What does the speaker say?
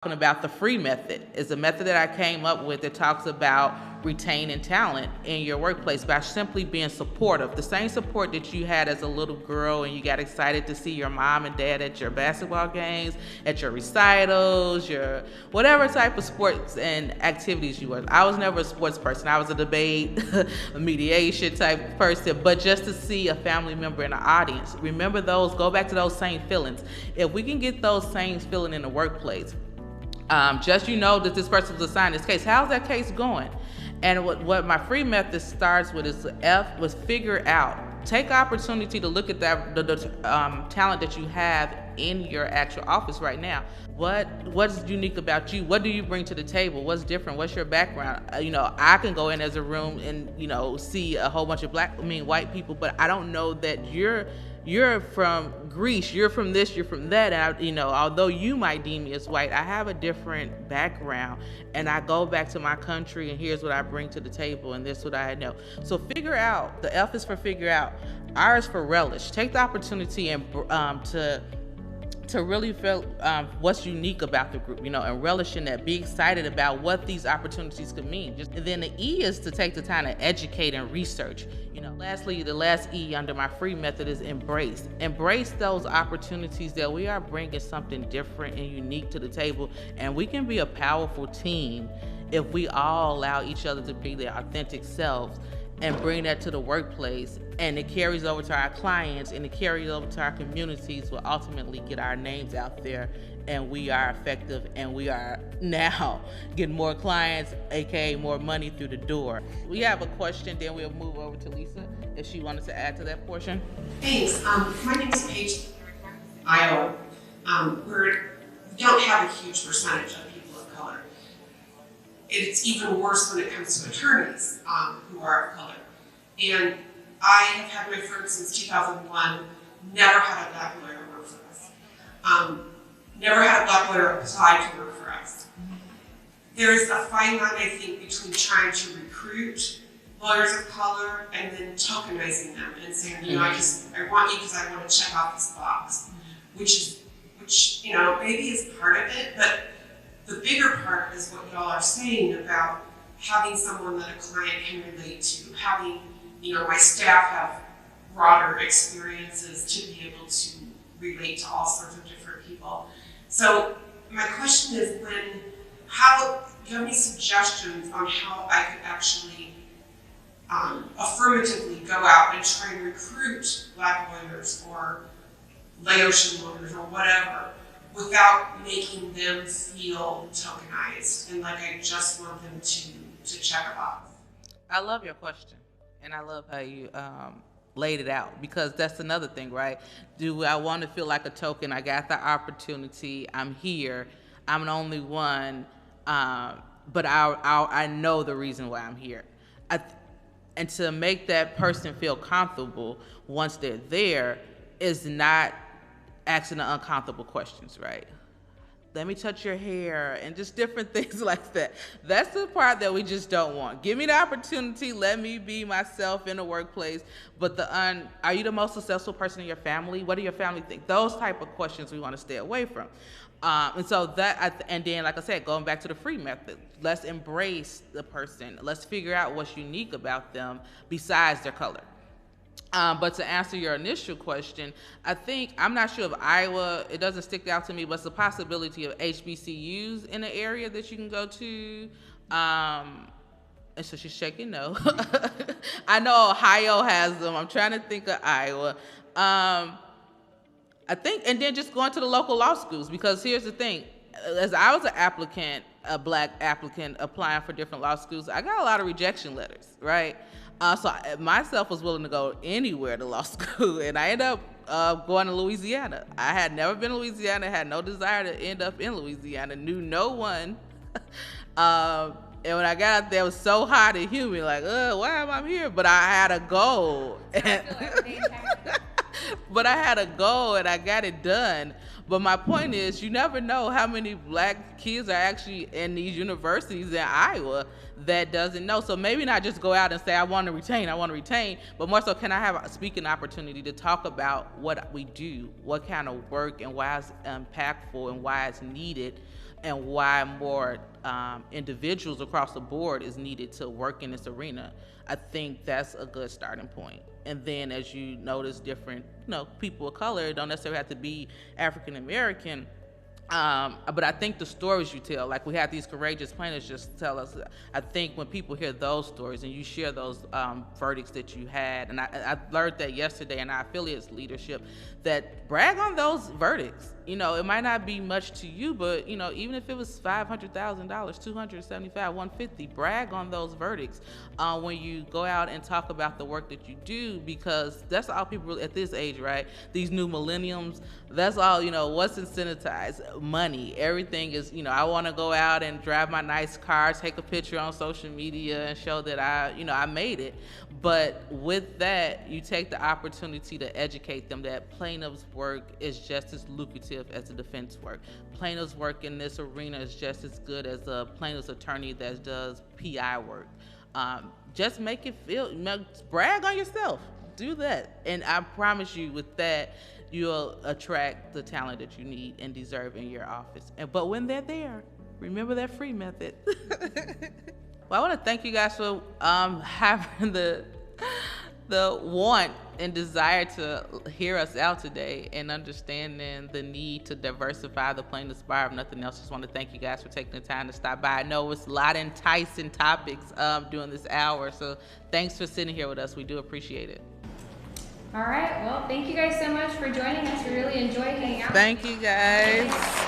Talking about the free method. Is a method that I came up with that talks about retaining talent in your workplace by simply being supportive. The same support that you had as a little girl and you got excited to see your mom and dad at your basketball games, at your recitals, your whatever type of sports and activities you were. I was never a sports person. I was a debate, a mediation type person, but just to see a family member in the audience, remember those, go back to those same feelings. If we can get those same feelings in the workplace, just that this person was assigned this case. How's that case going? And what my free method starts with is F was figure out. Take opportunity to look at the talent that you have in your actual office right now. What's unique about you? What do you bring to the table? What's different? What's your background? I can go in as a room and see a whole bunch of white people, but I don't know that you're from Greece, you're from this, you're from that. And although you might deem me as white, I have a different background, and I go back to my country, and here's what I bring to the table, and this is what I know. So figure out. The F is for figure out. R is for relish. Take the opportunity and to really feel what's unique about the group, and relish in that. Be excited about what these opportunities could mean. And then the E is to take the time to educate and research. Lastly, the last E under my free method is embrace. Embrace those opportunities that we are bringing something different and unique to the table, and we can be a powerful team if we all allow each other to be their authentic selves and bring that to the workplace, and it carries over to our clients and it carries over to our communities. Will ultimately get our names out there, and we are effective, and we are now getting more clients, aka more money through the door. We have a question, then we'll move over to Lisa if she wanted to add to that portion. Thanks. My name is Paige, Iowa. We don't have a huge percentage of people of color. It's even worse when it comes to attorneys who are of color. And I have had my firm since 2001, never had a black lawyer work for us. Never had a black lawyer apply to work for us. There is a fine line, I think, between trying to recruit lawyers of color and then tokenizing them and saying, I want you because I want to check off this box, which maybe is part of it, but the bigger part is what y'all are saying about having someone that a client can relate to, having, my staff have broader experiences to be able to relate to all sorts of different people. So my question is, do you have any suggestions on how I could actually affirmatively go out and try and recruit black lawyers or Laotian lawyers or whatever, without making them feel tokenized and like I just want them to check a box? I love your question, and I love how you laid it out, because that's another thing, right? Do I want to feel like a token? I got the opportunity. I'm here. I'm the only one, but I know the reason why I'm here. And to make that person feel comfortable once they're there is not asking the uncomfortable questions, right? Let me touch your hair, and just different things like that. That's the part that we just don't want. Give me the opportunity, let me be myself in the workplace, but are you the most successful person in your family? What do your family think? Those type of questions we want to stay away from. And then, like I said, going back to the free method, let's embrace the person. Let's figure out what's unique about them besides their color. But to answer your initial question, I'm not sure of Iowa, it doesn't stick out to me, but it's a possibility of HBCUs in the area that you can go to. And so she's shaking no. I know Ohio has them. I'm trying to think of Iowa. And then just going to the local law schools, because here's the thing. As I was a black applicant applying for different law schools, I got a lot of rejection letters, right? So I myself was willing to go anywhere to law school, and I ended up going to Louisiana. I had never been to Louisiana, had no desire to end up in Louisiana, knew no one. And when I got out there, it was so hot and humid, like, why am I here? But I had a goal. But I had a goal, and I got it done. But my point is, you never know how many black kids are actually in these universities in Iowa that doesn't know. So maybe not just go out and say, I want to retain, but more so, can I have a speaking opportunity to talk about what we do, what kind of work, and why it's impactful and why it's needed and why more individuals across the board is needed to work in this arena, I think that's a good starting point. And then as you notice different, people of color, don't necessarily have to be African American, but I think the stories you tell, like we had these courageous plaintiffs just tell us, I think when people hear those stories and you share those verdicts that you had, and I learned that yesterday in our affiliates leadership, that brag on those verdicts. It might not be much to you, but even if it was $500,000, $275, $150, brag on those verdicts when you go out and talk about the work that you do, because that's all people at this age, right? These new millenniums, that's all, what's incentivized? Money. Everything is, I want to go out and drive my nice car, take a picture on social media and show that I made it. But with that, you take the opportunity to educate them that plaintiff's work is just as lucrative as the defense work. Plaintiff's work in this arena is just as good as a plaintiff's attorney that does PI work. Just make it feel, brag on yourself. Do that. And I promise you with that, you'll attract the talent that you need and deserve in your office. But when they're there, remember that free method. Well, I want to thank you guys for having the want and desire to hear us out today and understanding the need to diversify the plaintiff's bar. If nothing else, just want to thank you guys for taking the time to stop by. I know it's a lot of enticing topics during this hour, so thanks for sitting here with us. We do appreciate it. All right, well, thank you guys so much for joining us. We really enjoyed hanging out. Thank you guys.